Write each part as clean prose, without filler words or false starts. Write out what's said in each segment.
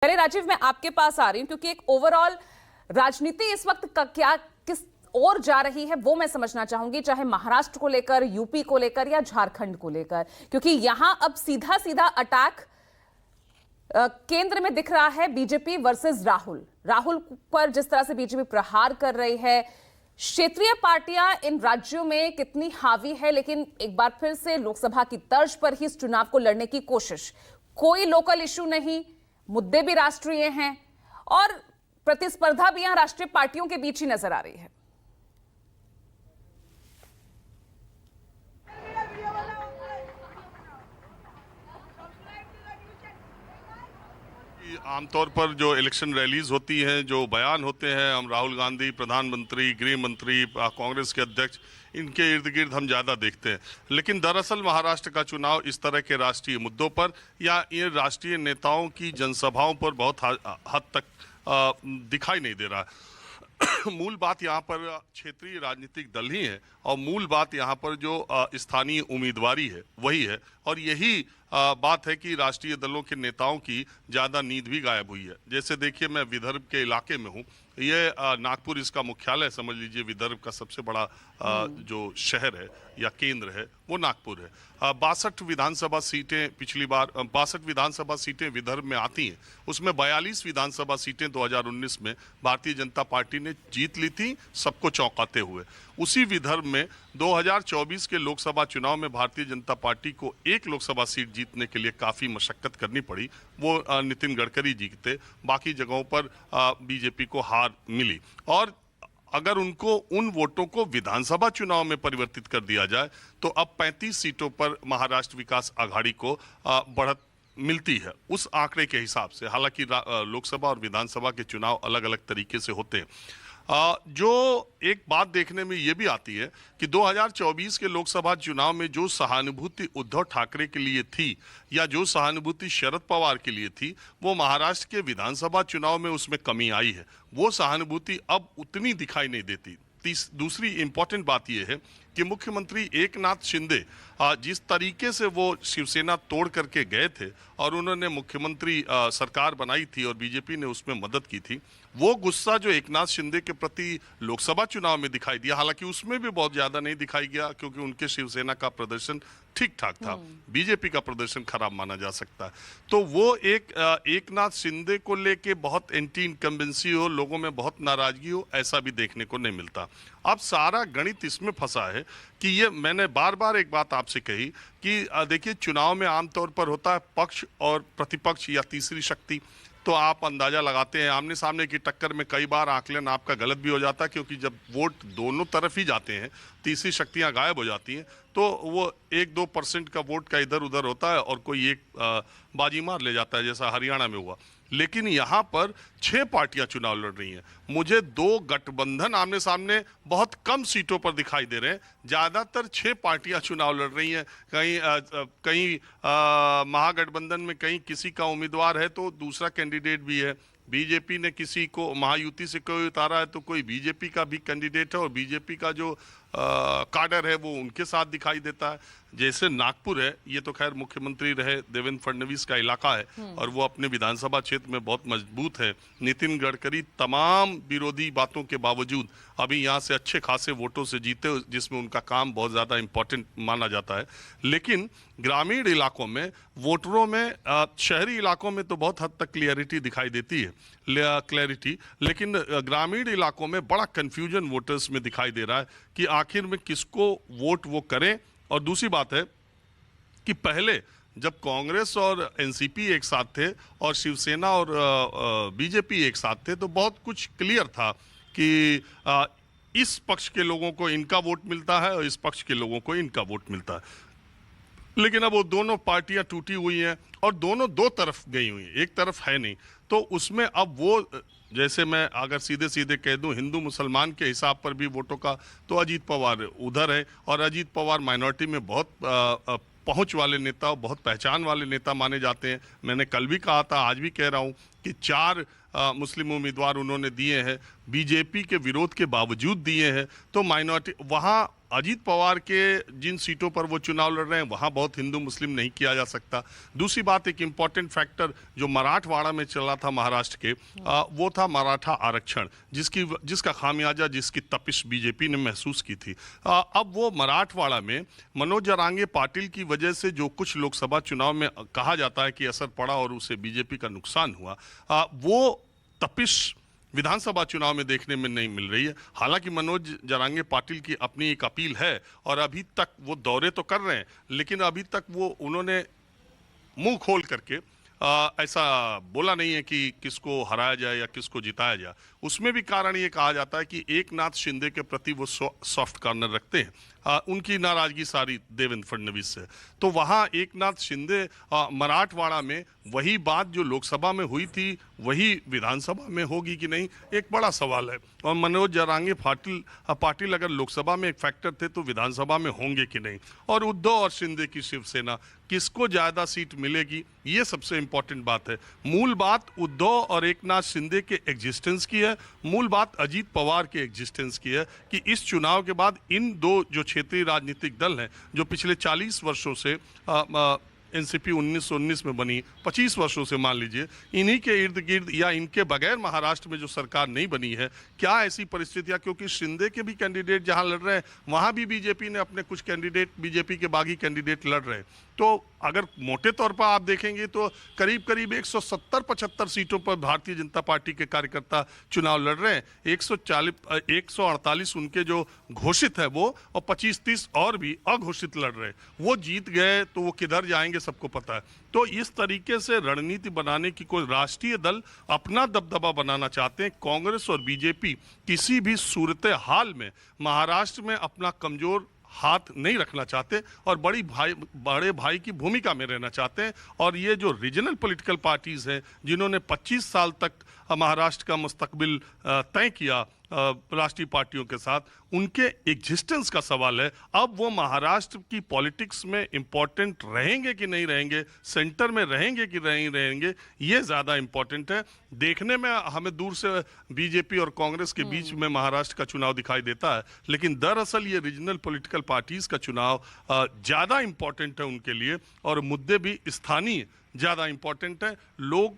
पहले राजीव मैं आपके पास आ रही हूं क्योंकि एक ओवरऑल राजनीति इस वक्त का क्या किस और जा रही है वो मैं समझना चाहूंगी, चाहे महाराष्ट्र को लेकर, यूपी को लेकर या झारखंड को लेकर, क्योंकि यहां अब सीधा सीधा अटैक केंद्र में दिख रहा है बीजेपी वर्सेस राहुल पर जिस तरह से बीजेपी प्रहार कर रही है। क्षेत्रीय पार्टियां इन राज्यों में कितनी हावी है, लेकिन एक बार फिर से लोकसभा की तर्ज पर ही इस चुनाव को लड़ने की कोशिश। कोई लोकल इशू नहीं, मुद्दे भी राष्ट्रीय हैं और प्रतिस्पर्धा भी यहां राष्ट्रीय पार्टियों के बीच ही नजर आ रही है। आमतौर पर जो इलेक्शन रैलीज होती हैं, जो बयान होते हैं, हम राहुल गांधी, प्रधानमंत्री, गृह मंत्री, कांग्रेस के अध्यक्ष, इनके इर्द गिर्द हम ज़्यादा देखते हैं। लेकिन दरअसल महाराष्ट्र का चुनाव इस तरह के राष्ट्रीय मुद्दों पर या ये राष्ट्रीय नेताओं की जनसभाओं पर बहुत हद तक दिखाई नहीं दे रहा है। मूल बात यहाँ पर क्षेत्रीय राजनीतिक दल ही है और मूल बात यहाँ पर जो स्थानीय उम्मीदवारी है वही है, और यही बात है कि राष्ट्रीय दलों के नेताओं की ज़्यादा नींद भी गायब हुई है। जैसे देखिए, मैं विदर्भ के इलाके में हूँ, ये नागपुर इसका मुख्यालय समझ लीजिए, विदर्भ का सबसे बड़ा जो शहर है या केंद्र है वो नागपुर है। 62 विधानसभा सीटें पिछली बार 62 विधानसभा सीटें विदर्भ में आती हैं, उसमें 42 विधानसभा सीटें 2019 में भारतीय जनता पार्टी ने जीत ली थी, सबको चौंकाते हुए। उसी विदर्भ में 2024 के लोकसभा चुनाव में भारतीय जनता पार्टी को एक लोकसभा सीट जीतने के लिए काफ़ी मशक्कत करनी पड़ी, वो नितिन गडकरी जीते, बाकी जगहों पर बीजेपी को हार मिली। और अगर उनको उन वोटों को विधानसभा चुनाव में परिवर्तित कर दिया जाए तो अब 35 सीटों पर महाराष्ट्र विकास आघाड़ी को बढ़त मिलती है उस आंकड़े के हिसाब से। हालांकि लोकसभा और विधानसभा के चुनाव अलग अलग तरीके से होते हैं। जो एक बात देखने में ये भी आती है कि 2024 के लोकसभा चुनाव में जो सहानुभूति उद्धव ठाकरे के लिए थी या जो सहानुभूति शरद पवार के लिए थी, वो महाराष्ट्र के विधानसभा चुनाव में उसमें कमी आई है। वो सहानुभूति अब उतनी दिखाई नहीं देती। दूसरी इंपॉर्टेंट बात यह है कि मुख्यमंत्री एकनाथ शिंदे जिस तरीके से वो शिवसेना तोड़ करके गए थे और उन्होंने मुख्यमंत्री सरकार बनाई थी और बीजेपी ने उसमें मदद की थी, वो गुस्सा जो एकनाथ शिंदे के प्रति लोकसभा चुनाव में दिखाई दिया, हालांकि उसमें भी बहुत ज्यादा नहीं दिखाई गया क्योंकि उनके शिवसेना का प्रदर्शन ठीक ठाक था, बीजेपी का प्रदर्शन खराब माना जा सकता है। तो वो एकनाथ शिंदे को लेके बहुत एंटी इनकम्बेंसी हो, लोगों में बहुत नाराजगी हो, ऐसा भी देखने को नहीं मिलता। अब सारा गणित इसमें फंसा है कि ये मैंने बार बार एक बात आपसे कही कि देखिए, चुनाव में आमतौर पर होता है पक्ष और प्रतिपक्ष या तीसरी शक्ति, तो आप अंदाजा लगाते हैं। आमने सामने की टक्कर में कई बार आकलन आपका गलत भी हो जाता है, क्योंकि जब वोट दोनों तरफ ही जाते हैं, तीसरी शक्तियां गायब हो जाती हैं, तो वो 1-2% का वोट का इधर उधर होता है और कोई एक बाजी मार ले जाता है, जैसा हरियाणा में हुआ। लेकिन यहाँ पर 6 पार्टियां चुनाव लड़ रही हैं। मुझे 2 गठबंधन आमने सामने बहुत कम सीटों पर दिखाई दे रहे हैं, ज़्यादातर 6 पार्टियां चुनाव लड़ रही हैं। कहीं महागठबंधन में कहीं किसी का उम्मीदवार है तो दूसरा कैंडिडेट भी है। बीजेपी ने किसी को महायुति से कोई उतारा है तो कोई बीजेपी का भी कैंडिडेट है और बीजेपी का जो काडर है वो उनके साथ दिखाई देता है। जैसे नागपुर है, ये तो खैर मुख्यमंत्री रहे देवेंद्र फडणवीस का इलाका है और वो अपने विधानसभा क्षेत्र में बहुत मजबूत है। नितिन गडकरी तमाम विरोधी बातों के बावजूद अभी यहाँ से अच्छे खासे वोटों से जीते, जिसमें उनका काम बहुत ज़्यादा इंपॉर्टेंट माना जाता है। लेकिन ग्रामीण इलाकों में वोटरों में शहरी इलाकों में तो बहुत हद तक क्लियरिटी दिखाई देती है, लेकिन ग्रामीण इलाकों में बड़ा कंफ्यूजन वोटर्स में दिखाई दे रहा है कि आखिर में किसको वोट वो करें। और दूसरी बात है कि पहले जब कांग्रेस और एनसीपी एक साथ थे और शिवसेना और बीजेपी एक साथ थे, तो बहुत कुछ क्लियर था कि इस पक्ष के लोगों को इनका वोट मिलता है और इस पक्ष के लोगों को इनका वोट मिलता है। लेकिन अब वो दोनों पार्टियां टूटी हुई हैं और दोनों 2 तरफ गई हुई हैं, एक तरफ है नहीं। तो उसमें अब वो, जैसे मैं अगर सीधे सीधे कह दूं हिंदू मुसलमान के हिसाब पर भी वोटों का, तो अजीत पवार उधर है और अजीत पवार माइनॉरिटी में बहुत पहुंच वाले नेता और बहुत पहचान वाले नेता माने जाते हैं। मैंने कल भी कहा था, आज भी कह रहा हूं कि 4 मुस्लिम उम्मीदवार उन्होंने दिए हैं, बीजेपी के विरोध के बावजूद दिए हैं। तो माइनॉरिटी वहाँ अजीत पवार के जिन सीटों पर वो चुनाव लड़ रहे हैं वहाँ बहुत हिंदू मुस्लिम नहीं किया जा सकता। दूसरी बात, एक इम्पॉर्टेंट फैक्टर जो मराठवाड़ा में चला था महाराष्ट्र के, वो था मराठा आरक्षण, जिसका खामियाजा, जिसकी तपिश बीजेपी ने महसूस की थी। अब वो मराठवाड़ा में मनोज जरांगे पाटिल की वजह से जो कुछ लोकसभा चुनाव में कहा जाता है कि असर पड़ा और उससे बीजेपी का नुकसान हुआ, वो तपिश विधानसभा चुनाव में देखने में नहीं मिल रही है। हालांकि मनोज जरांगे पाटिल की अपनी एक अपील है और अभी तक वो दौरे तो कर रहे हैं, लेकिन अभी तक वो उन्होंने मुंह खोल करके ऐसा बोला नहीं है कि किसको हराया जाए या किसको जिताया जाए। उसमें भी कारण ये कहा जाता है कि एकनाथ शिंदे के प्रति वो सॉफ्ट कॉर्नर रखते हैं। उनकी नाराजगी सारी देवेंद्र फडणवीस से। तो वहाँ एकनाथ शिंदे मराठवाड़ा में वही बात जो लोकसभा में हुई थी वही विधानसभा में होगी कि नहीं, एक बड़ा सवाल है। और मनोज जरांगे पाटिल अगर लोकसभा में एक फैक्टर थे तो विधानसभा में होंगे कि नहीं। और उद्धव और शिंदे की शिवसेना, किसको ज्यादा सीट मिलेगी, ये सबसे इंपॉर्टेंट बात है। मूल बात उद्धव और एकनाथ शिंदे के एग्जिस्टेंस की है, मूल बात अजीत पवार के एग्जिस्टेंस की है कि इस चुनाव के बाद इन दो जो क्षेत्रीय राजनीतिक दल हैं, जो पिछले 40 वर्षों से एनसीपी 1919 में बनी, 25 वर्षों से मान लीजिए, इन्हीं के इर्द गिर्द या इनके बगैर महाराष्ट्र में जो सरकार नहीं बनी है, क्या ऐसी परिस्थितियां, क्योंकि शिंदे के भी कैंडिडेट जहां लड़ रहे हैं वहां भी बीजेपी ने अपने कुछ कैंडिडेट, बीजेपी के बागी कैंडिडेट लड़ रहे हैं। तो अगर मोटे तौर पर आप देखेंगे तो करीब करीब 170-75 सीटों पर भारतीय जनता पार्टी के कार्यकर्ता चुनाव लड़ रहे हैं। 148 उनके जो घोषित है वो, और 25-30 और भी अघोषित लड़ रहे हैं। वो जीत गए तो वो किधर जाएंगे सबको पता है। तो इस तरीके से रणनीति बनाने की कोई राष्ट्रीय दल अपना दबदबा बनाना चाहते हैं। कांग्रेस और बीजेपी किसी भी सूरत हाल में महाराष्ट्र में अपना कमजोर हाथ नहीं रखना चाहते और बड़े भाई की भूमिका में रहना चाहते हैं। और ये जो रीजनल पॉलिटिकल पार्टीज हैं जिन्होंने 25 साल तक महाराष्ट्र का मुस्तकबिल तय किया राष्ट्रीय पार्टियों के साथ, उनके एग्जिस्टेंस का सवाल है। अब वो महाराष्ट्र की पॉलिटिक्स में इंपॉर्टेंट रहेंगे कि नहीं रहेंगे, सेंटर में रहेंगे कि नहीं रहेंगे, ये ज़्यादा इंपॉर्टेंट है। देखने में हमें दूर से बीजेपी और कांग्रेस के बीच में महाराष्ट्र का चुनाव दिखाई देता है, लेकिन दरअसल ये रीजनल पॉलिटिकल पार्टीज का चुनाव ज़्यादा इंपॉर्टेंट है उनके लिए, और मुद्दे भी स्थानीय ज़्यादा इंपॉर्टेंट है। लोग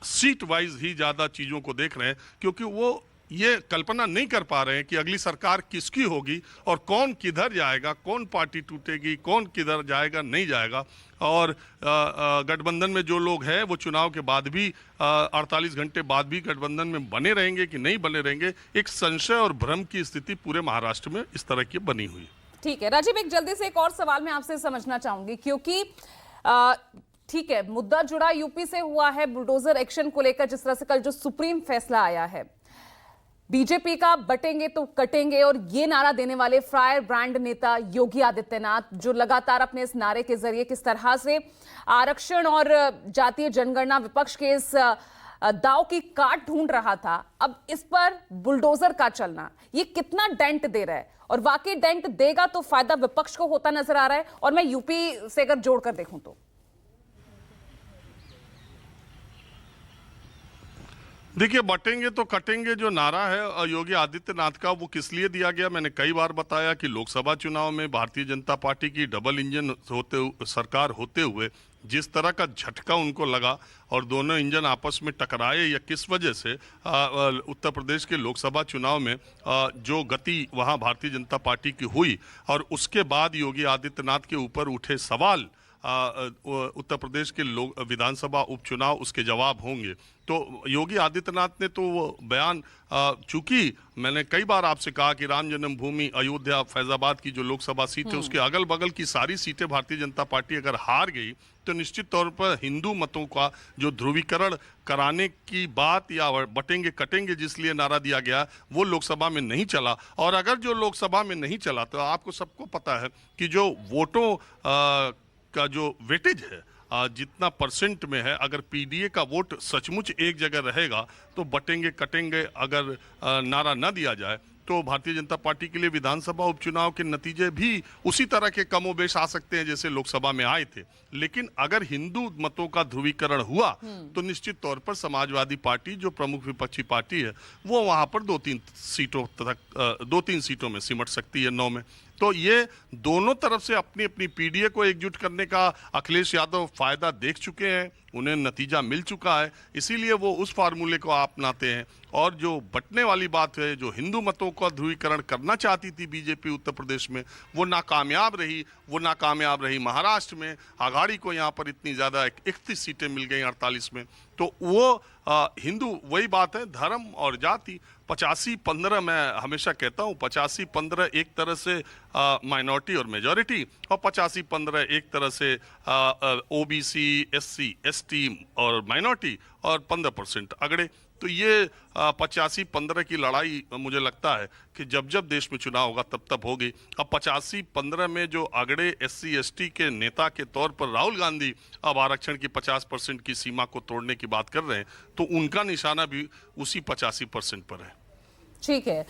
सीट वाइज ही ज़्यादा चीज़ों को देख रहे हैं, क्योंकि वो ये कल्पना नहीं कर पा रहे हैं कि अगली सरकार किसकी होगी और कौन किधर जाएगा, कौन पार्टी टूटेगी, कौन किधर जाएगा, नहीं जाएगा। और गठबंधन में जो लोग हैं वो चुनाव के बाद भी 48 घंटे बाद भी गठबंधन में बने रहेंगे कि नहीं बने रहेंगे, एक संशय और भ्रम की स्थिति पूरे महाराष्ट्र में इस तरह की बनी हुई। ठीक है राजीव, एक जल्दी से एक और सवाल मैं आपसे समझना चाहूंगी, क्योंकि ठीक है, मुद्दा जुड़ा यूपी से हुआ है बुलडोजर एक्शन को लेकर, जिस तरह से कल जो सुप्रीम फैसला आया है, बीजेपी का बटेंगे तो कटेंगे और ये नारा देने वाले फायर ब्रांड नेता योगी आदित्यनाथ, जो लगातार अपने इस नारे के जरिए किस तरह से आरक्षण और जातीय जनगणना विपक्ष के इस दाव की काट ढूंढ रहा था, अब इस पर बुलडोजर का चलना ये कितना डेंट दे रहा है, और वाकई डेंट देगा तो फायदा विपक्ष को होता नजर आ रहा है। और मैं यूपी से अगर जोड़कर देखूं तो देखिए, बटेंगे तो कटेंगे जो नारा है योगी आदित्यनाथ का, वो किस लिए दिया गया, मैंने कई बार बताया कि लोकसभा चुनाव में भारतीय जनता पार्टी की डबल इंजन सरकार होते हुए जिस तरह का झटका उनको लगा और दोनों इंजन आपस में टकराए, या किस वजह से उत्तर प्रदेश के लोकसभा चुनाव में जो गति वहां भारतीय जनता पार्टी की हुई, और उसके बाद योगी आदित्यनाथ के ऊपर उठे सवाल, उत्तर प्रदेश के लोग विधानसभा उपचुनाव उसके जवाब होंगे। तो योगी आदित्यनाथ ने तो वो बयान, चूंकि मैंने कई बार आपसे कहा कि राम जन्मभूमि, अयोध्या, फैजाबाद की जो लोकसभा सीट है उसके अगल बगल की सारी सीटें भारतीय जनता पार्टी अगर हार गई तो निश्चित तौर पर हिंदू मतों का जो ध्रुवीकरण कराने की बात या बटेंगे कटेंगे जिस लिए नारा दिया गया वो लोकसभा में नहीं चला। और अगर जो लोकसभा में नहीं चला तो आपको सबको पता है कि जो वोटों का जो वेटेज है, जितना परसेंट में है, अगर पीडीए का वोट सचमुच एक जगह रहेगा तो बटेंगे कटेंगे अगर नारा न दिया जाए तो भारतीय जनता पार्टी के लिए विधानसभा उपचुनाव के नतीजे भी उसी तरह के कमोबेश आ सकते हैं जैसे लोकसभा में आए थे। लेकिन अगर हिंदू मतों का ध्रुवीकरण हुआ तो निश्चित तौर पर समाजवादी पार्टी जो प्रमुख विपक्षी पार्टी है वो वहां पर 2-3 सीटों में सिमट सकती है, 9 में। तो ये दोनों तरफ से अपनी अपनी पीडीए को एकजुट करने का अखिलेश यादव फायदा देख चुके हैं, उन्हें नतीजा मिल चुका है, इसीलिए वो उस फार्मूले को अपनाते हैं। और जो बंटने वाली बात है, जो हिंदू मतों का ध्रुवीकरण करना चाहती थी बीजेपी उत्तर प्रदेश में, वो नाकामयाब रही। महाराष्ट्र में आघाड़ी को यहाँ पर इतनी ज्यादा 31 सीटें मिल गई 48 में। तो वो हिंदू, वही बात है धर्म और जाति। 85-15 मैं हमेशा कहता हूँ, 85-15 एक तरह से माइनॉरिटी और मेजॉरिटी, और 85-15 एक तरह से ओबीसी, एससी, एसटी और माइनॉरिटी, और 15% अगड़े। तो ये 85-15 की लड़ाई मुझे लगता है कि जब जब देश में चुनाव होगा तब तब होगी। अब 85-15 में जो अगड़े एससी एसटी के नेता के तौर पर राहुल गांधी अब आरक्षण की 50% की सीमा को तोड़ने की बात कर रहे हैं, तो उनका निशाना भी उसी 85% पर है। ठीक है।